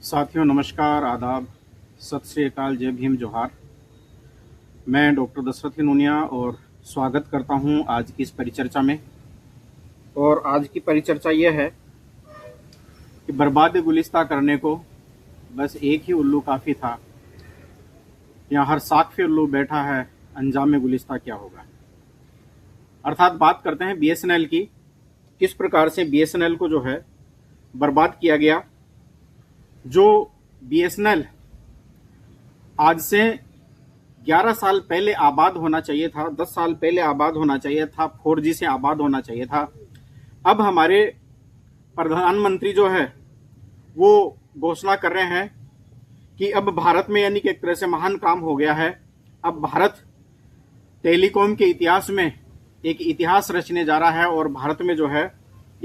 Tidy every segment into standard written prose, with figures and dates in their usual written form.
साथियों नमस्कार, आदाब, सत श्री अकाल, जय भीम, जोहार। मैं डॉक्टर दशरथ नूनिया और स्वागत करता हूं आज की इस परिचर्चा में। और आज की परिचर्चा यह है कि बर्बाद गुलिस्ता करने को बस एक ही उल्लू काफ़ी था। यहाँ हर साक़ उल्लू बैठा है, अंजाम गुलिस्ता क्या होगा। अर्थात बात करते हैं बीएसएनएल की। किस प्रकार से बीएसएनएल को जो है बर्बाद किया गया। जो बीएसएनएल आज से 11 साल पहले आबाद होना चाहिए था, 10 साल पहले आबाद होना चाहिए था, 4G से आबाद होना चाहिए था। अब हमारे प्रधानमंत्री जो है वो घोषणा कर रहे हैं कि अब भारत में यानी कि एक तरह से महान काम हो गया है। अब भारत टेलीकॉम के इतिहास में एक इतिहास रचने जा रहा है और भारत में जो है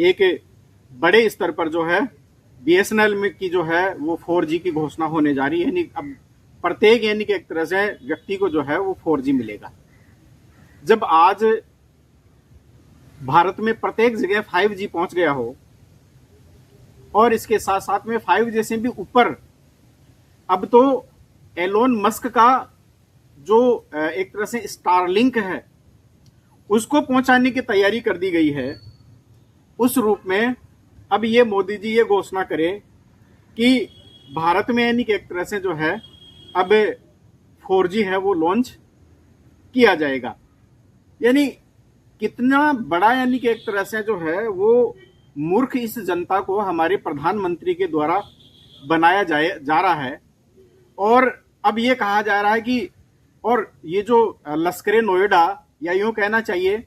एक बड़े स्तर पर जो है बीएसएनएल में की जो है वो 4G की घोषणा होने जा रही है। यानी अब प्रत्येक यानी कि एक तरह से व्यक्ति को जो है वो 4G मिलेगा। जब आज भारत में प्रत्येक जगह 5G पहुंच गया हो और इसके साथ साथ में 5G से भी ऊपर अब तो एलोन मस्क का जो एक तरह से स्टारलिंक है उसको पहुंचाने की तैयारी कर दी गई है। उस रूप में अब ये मोदी जी ये घोषणा करें कि भारत में यानी कि एक तरह से जो है अब 4G है वो लॉन्च किया जाएगा। यानी कितना बड़ा यानी कि एक तरह से जो है वो मूर्ख इस जनता को हमारे प्रधानमंत्री के द्वारा बनाया जा रहा है। और अब ये कहा जा रहा है कि और ये जो लश्कर नोएडा या यूं कहना चाहिए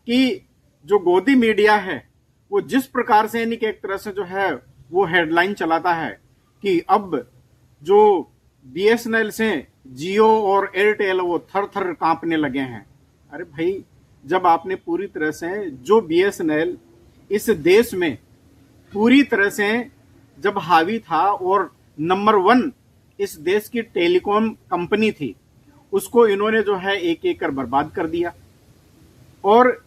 कि जो गोदी मीडिया है वो जिस प्रकार से यानी कि एक तरह से जो है वो हेडलाइन चलाता है कि अब जो बीएसएनएल से जियो और एयरटेल वो थर थर कांपने लगे हैं। अरे भाई, जब आपने पूरी तरह से जो बीएसएनएल इस देश में पूरी तरह से जब हावी था और नंबर 1 इस देश की टेलीकॉम कंपनी थी, उसको इन्होंने जो है एक एक कर बर्बाद कर दिया। और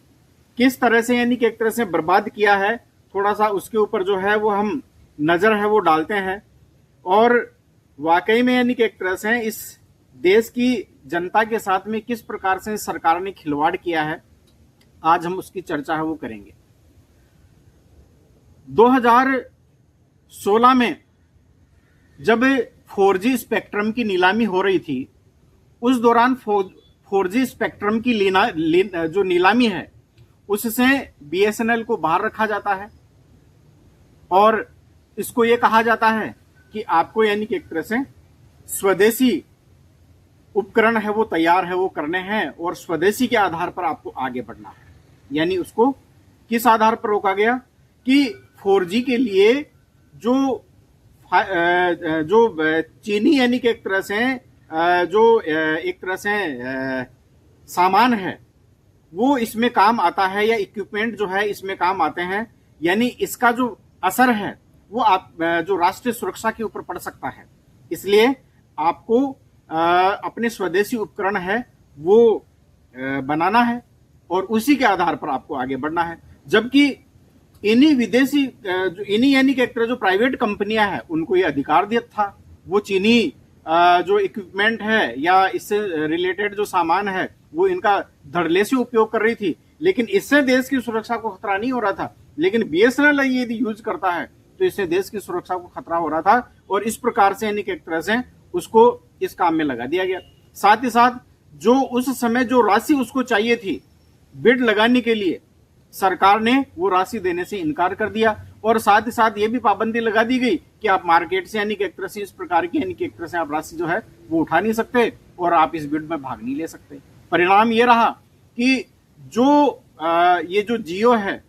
किस तरह से यानी कि एक तरह से बर्बाद किया है, थोड़ा सा उसके ऊपर जो है वो हम नजर है वो डालते हैं। और वाकई में यानी कि एक तरह से इस देश की जनता के साथ में किस प्रकार से सरकार ने खिलवाड़ किया है, आज हम उसकी चर्चा है वो करेंगे। 2016 में जब 4G स्पेक्ट्रम की नीलामी हो रही थी, उस दौरान 4G स्पेक्ट्रम की जो नीलामी है उससे बीएसएनएल को बाहर रखा जाता है और इसको यह कहा जाता है कि आपको यानी कि एक तरह से स्वदेशी उपकरण है वो तैयार है वो करने हैं और स्वदेशी के आधार पर आपको आगे बढ़ना है। यानी उसको किस आधार पर रोका गया कि 4G के लिए जो चीनी यानी कि एक तरह से जो एक तरह से सामान है वो इसमें काम आता है या इक्विपमेंट जो है इसमें काम आते हैं। यानी इसका जो असर है वो आप जो राष्ट्रीय सुरक्षा के ऊपर पड़ सकता है। इसलिए आपको अपने स्वदेशी उपकरण है वो बनाना है और उसी के आधार पर आपको आगे बढ़ना है। जबकि इन्हीं विदेशी इन्हीं यानी कि एक तरह जो प्राइवेट कंपनियां हैं उनको ये अधिकार दिया था, वो चीनी जो इक्विपमेंट है या इससे रिलेटेड जो सामान है वो इनका धड़ल्ले से उपयोग कर रही थी, लेकिन इससे देश की सुरक्षा को खतरा नहीं हो रहा था। लेकिन बीएसएनएल ये यदि यूज करता है तो इससे देश की सुरक्षा को खतरा हो रहा था और इस प्रकार से यानी कि एक तरह से उसको इस काम में लगा दिया गया। साथ ही साथ जो उस समय जो राशि उसको चाहिए थी बिड लगाने के लिए, सरकार ने वो राशि देने से इनकार कर दिया और साथ ही साथ ये भी पाबंदी लगा दी गई कि आप मार्केट से यानी कि एक तरह से इस प्रकार की यानी कि एक तरह से आप राशि जो है वो उठा नहीं सकते और आप इस बिड में भाग नहीं ले सकते। परिणाम ये रहा कि जो ये जो जियो है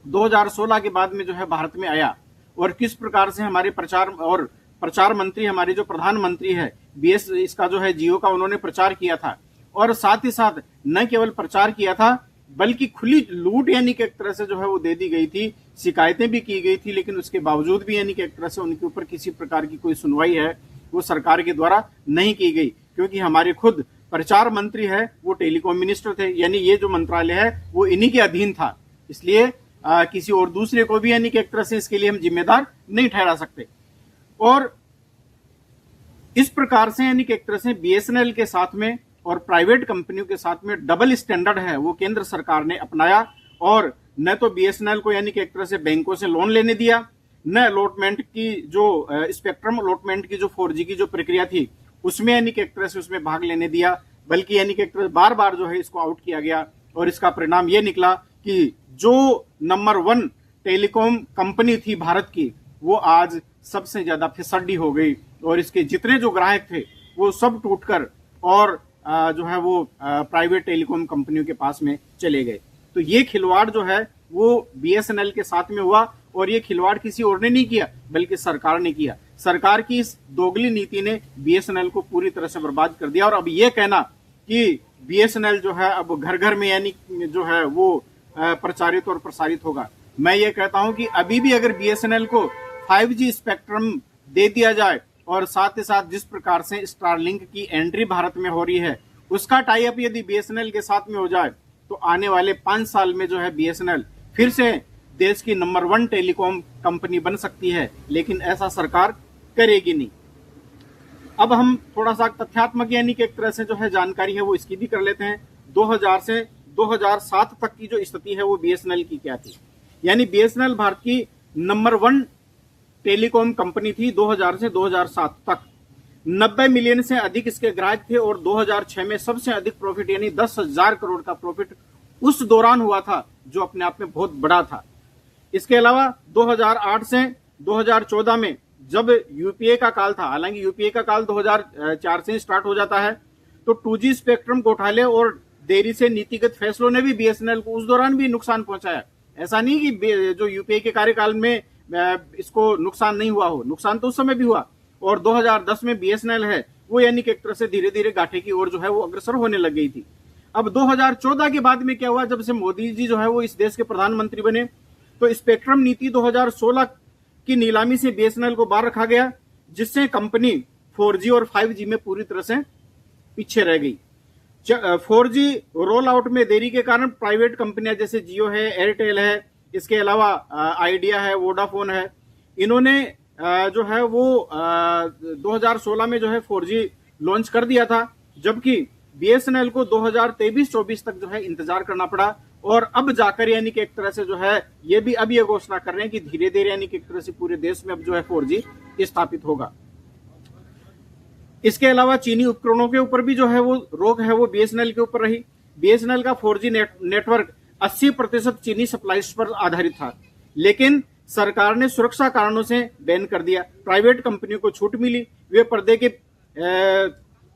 2016 के बाद में जो है भारत में आया और किस प्रकार से हमारे प्रचार मंत्री हमारे जो प्रधानमंत्री है बीएस इसका जो है जियो का उन्होंने प्रचार किया था। और साथ ही साथ न केवल प्रचार किया था बल्कि खुली लूट यानी कि एक तरह से जो है वो दे दी गई थी, शिकायतें भी की गई थी, लेकिन उसके बावजूद भी यानी कि एक तरह से उनके ऊपर किसी प्रकार की कोई सुनवाई है वो सरकार के द्वारा नहीं की गई। क्योंकि हमारे खुद प्रचार मंत्री है वो टेलीकॉम मिनिस्टर थे, यानी ये जो मंत्रालय है वो इन्हीं के अधीन था। इसलिए किसी और दूसरे को भी यानी कि एक तरह से इसके लिए हम जिम्मेदार नहीं ठहरा सकते। और इस प्रकार से यानी कि एक तरह से बीएसएनएल के साथ में और प्राइवेट कंपनियों के साथ में डबल स्टैंडर्ड है वो केंद्र सरकार ने अपनाया, और न तो बीएसएनएल को यानी कि एक तरह से बैंकों से लोन लेने दिया, न अलॉटमेंट की जो स्पेक्ट्रम अलॉटमेंट की जो 4G की जो प्रक्रिया थी उसमें यानी कि एक तरह से उसमें भाग लेने दिया, बल्कि यानी कि एक तरह बार बार जो है इसको आउट किया गया। और इसका परिणाम ये निकला कि जो नंबर 1 टेलीकॉम कंपनी थी भारत की, वो आज सबसे ज्यादा फिसड्डी हो गई, और इसके जितने जो ग्राहक थे वो सब टूटकर और जो है वो प्राइवेट टेलीकॉम कंपनियों के पास में चले गए। तो ये खिलवाड़ जो है वो बीएसएनएल के साथ में हुआ, और ये खिलवाड़ किसी और ने नहीं किया बल्कि सरकार ने किया। सरकार की इस दोगली नीति ने बीएसएनएल को पूरी तरह से बर्बाद कर दिया। और अब ये कहना कि बीएसएनएल जो है अब घर घर में यानी जो है वो प्रचारित और प्रसारित होगा, मैं ये कहता हूं कि अभी भी अगर बीएसएनएल को 5G स्पेक्ट्रम दे दिया जाए, और साथ ही साथ जिस प्रकार से स्टारलिंक की एंट्री भारत में हो रही है उसका टाई अप यदि बीएसएनएल के साथ में हो जाए, तो आने वाले 5 साल में जो है बीएसएनएल फिर से देश की नंबर 1 टेलीकॉम कंपनी बन सकती है, लेकिन ऐसा सरकार करेगी नहीं। अब हम थोड़ा सा तथ्यात्मक यानी कि एक तरह से जो है जानकारी है वो इसकी भी कर लेते हैं। 2000 से 2007 तक की जो स्थिति है वो बीएसएनएल की क्या थी। यानी बीएसएनएल भारत की नंबर 1 टेलीकॉम कंपनी थी 2000 से 2007 तक। 90 मिलियन से अधिक इसके ग्राहक थे, और 2006 में सबसे अधिक प्रॉफिट यानी 10,000 करोड़ का प्रॉफिट उस दौरान हुआ था, जो अपने आप में बहुत बड़ा था। इसके अलावा 2008 से 2014 में जब यूपीए का काल था, हालांकि यूपीए का काल 2004 से स्टार्ट हो जाता है, तो 2G स्पेक्ट्रम घोटाले और देरी से नीतिगत फैसलों ने भी बीएसएनएल को उस दौरान भी नुकसान पहुंचाया। ऐसा नहीं कि जो यूपीए के कार्यकाल में इसको नुकसान नहीं हुआ हो, नुकसान तो उस समय भी हुआ। और 2010 में बीएसएनएल है वो यानी कि एक तरह से धीरे धीरे घाटे की ओर जो है वो अग्रसर होने लग गई थी। अब 2014 के बाद में क्या हुआ, जब से मोदी जी जो है वो इस देश के प्रधानमंत्री बने, तो स्पेक्ट्रम नीति 2016 की नीलामी से बीएसएनएल को बाहर रखा गया, जिससे कंपनी 4G और 5G में पूरी तरह से पीछे रह गई। 4G रोल आउट में देरी के कारण प्राइवेट कंपनियां जैसे जियो है, एयरटेल है, इसके अलावा आइडिया है, वोडाफोन है, इन्होंने जो है वो 2016 में जो है 4G लॉन्च कर दिया था, जबकि बीएसएनएल को 2023-24 तक जो है इंतजार करना पड़ा। और अब जाकर यानी कि एक तरह से जो है ये भी अब ये घोषणा कर रहे हैं कि धीरे धीरे यानी कि एक तरह से पूरे देश में अब जो है 4G स्थापित होगा। इसके अलावा चीनी उपकरणों के ऊपर भी जो है वो रोक है वो बीएसएनएल के ऊपर रही। बीएसएनएल का 4G नेटवर्क 80% चीनी सप्लाईज पर आधारित था, लेकिन सरकार ने सुरक्षा कारणों से बैन कर दिया। प्राइवेट कंपनियों को छूट मिली, वे पर्दे के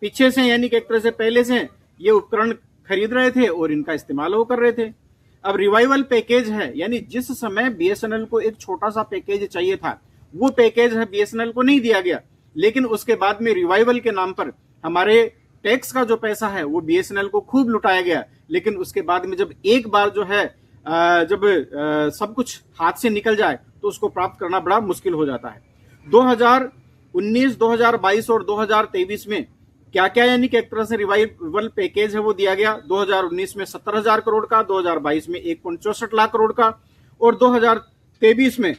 पीछे से यानी कि एक तरह से पहले से ये उपकरण खरीद रहे थे और इनका इस्तेमाल वो कर रहे थे। अब रिवाइवल पैकेज है, यानी जिस समय बीएसएनएल को एक छोटा सा पैकेज चाहिए था वो पैकेज है बीएसएनएल को नहीं दिया गया, लेकिन उसके बाद में रिवाइवल के नाम पर हमारे टैक्स का जो पैसा है वो बीएसएनएल को खूब लुटाया गया। लेकिन उसके बाद में जब एक बार जो है जब सब कुछ हाथ से निकल जाए तो उसको प्राप्त करना बड़ा मुश्किल हो जाता है। 2019, 2022 और 2023 में क्या क्या यानी कि एक तरह से रिवाइवल पैकेज है वो दिया गया। 2019 में 70,000 करोड़ का, 2022 में 1.64 लाख करोड़ का, और 2023 में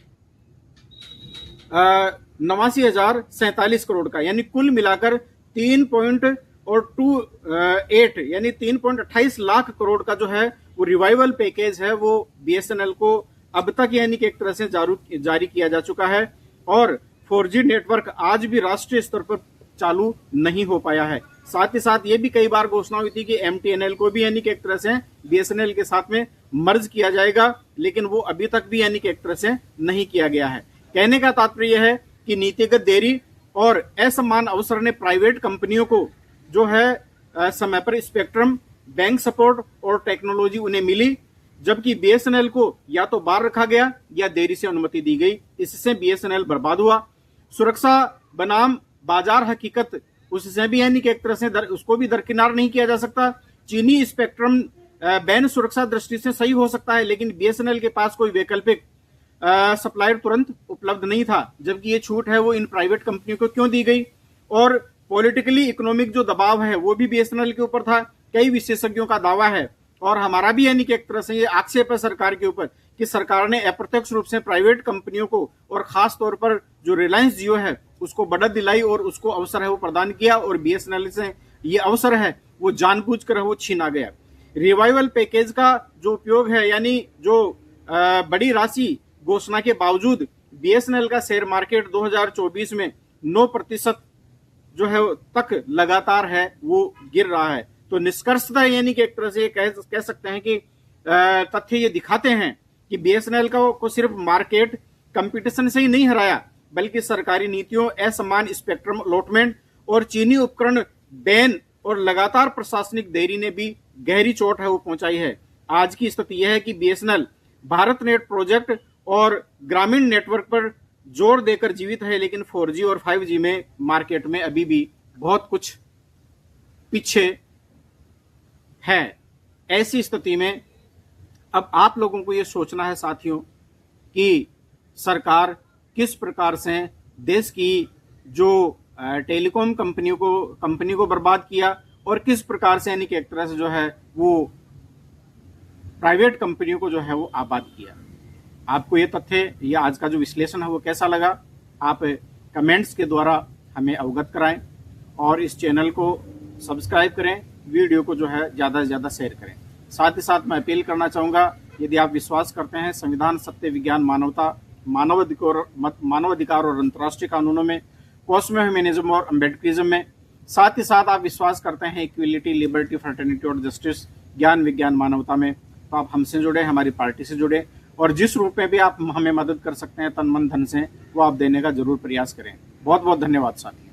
89,047 करोड़ का, यानी कुल मिलाकर 3.28 यानी 3.28 लाख करोड़ का जो है वो रिवाइवल पैकेज है वो बीएसएनएल को अब तक यानी कि एक तरह से जारी किया जा चुका है। और 4G नेटवर्क आज भी राष्ट्रीय स्तर पर चालू नहीं हो पाया है। साथ ही साथ ये भी कई बार घोषणा हुई थी कि एमटीएनएल को भी यानी कि एक तरह से बीएसएनएल के साथ में मर्ज किया जाएगा, लेकिन वो अभी तक भी यानी कि एक तरह से नहीं किया गया है। कहने का तात्पर्य है कि नीतिगत देरी और असमान अवसर ने प्राइवेट कंपनियों को जो है समय पर स्पेक्ट्रम, बैंक सपोर्ट और टेक्नोलॉजी उन्हें मिली, जबकि बीएसएनएल को या तो बाहर रखा गया या देरी से अनुमति दी गई। इससे बीएसएनएल बर्बाद हुआ। सुरक्षा बनाम बाजार हकीकत, उससे भी यानी कि एक तरह से उसको भी दरकिनार नहीं किया जा सकता। चीनी स्पेक्ट्रम बैन सुरक्षा दृष्टि से सही हो सकता है, लेकिन बीएसएनएल के पास कोई वैकल्पिक सप्लायर तुरंत उपलब्ध नहीं था, जबकि ये छूट है वो इन प्राइवेट कंपनियों को क्यों दी गई। और पॉलिटिकली इकोनॉमिक जो दबाव है वो भी बीएसएनएल के ऊपर था। कई विशेषज्ञों का दावा है और हमारा भी यानी कि एक तरह से ये आक्षेप है सरकार के ऊपर कि सरकार ने अप्रत्यक्ष रूप से प्राइवेट कंपनियों को और खास तौर पर जो रिलायंस जियो है उसको बढ़त दिलाई और उसको अवसर है वो प्रदान किया, और बीएसएनएल से ये अवसर है वो जानबूझकर वो छीना गया। रिवाइवल पैकेज का जो उपयोग है, यानी जो बड़ी राशि घोषणा के बावजूद बीएसएनएल का शेयर मार्केट 2024 में 9% जो है तक लगातार है वो गिर रहा है। तो निष्कर्षतः यानी कि एक तरह से कह सकते हैं कि तथ्य ये दिखाते हैं कि बीएसएनएल को सिर्फ मार्केट कंपटीशन से ही नहीं हराया, बल्कि सरकारी नीतियों, असमान स्पेक्ट्रम अलॉटमेंट और चीनी उपकरण बैन और लगातार प्रशासनिक देरी ने भी गहरी चोट है वो पहुंचाई है। आज की स्थिति यह है कि बीएसएनएल भारत नेट प्रोजेक्ट और ग्रामीण नेटवर्क पर जोर देकर जीवित है, लेकिन 4G और 5G में मार्केट में अभी भी बहुत कुछ पीछे है। ऐसी स्थिति में अब आप लोगों को यह सोचना है साथियों कि सरकार किस प्रकार से देश की जो टेलीकॉम कंपनी को बर्बाद किया और किस प्रकार से यानी कि एक तरह से जो है वो प्राइवेट कंपनियों को जो है वो आबाद किया। आपको ये तथ्य या आज का जो विश्लेषण है वो कैसा लगा, आप कमेंट्स के द्वारा हमें अवगत कराएं और इस चैनल को सब्सक्राइब करें, वीडियो को जो है ज़्यादा से ज़्यादा शेयर करें। साथ ही साथ मैं अपील करना चाहूँगा, यदि आप विश्वास करते हैं संविधान, सत्य, विज्ञान, मानवता, मानवाधिकार और अंतर्राष्ट्रीय कानूनों में, कॉस्मो ह्यूमनिज्म और अम्बेडकरिज्म में, साथ ही साथ आप विश्वास करते हैं इक्वलिटी, लिबर्टी, फ्रेटर्निटी और जस्टिस, ज्ञान, विज्ञान, मानवता में, तो आप हमसे जुड़े, हमारी पार्टी से जुड़े, और जिस रूप में भी आप हमें मदद कर सकते हैं तन मन धन से, वो आप देने का जरूर प्रयास करें। बहुत बहुत धन्यवाद साथी।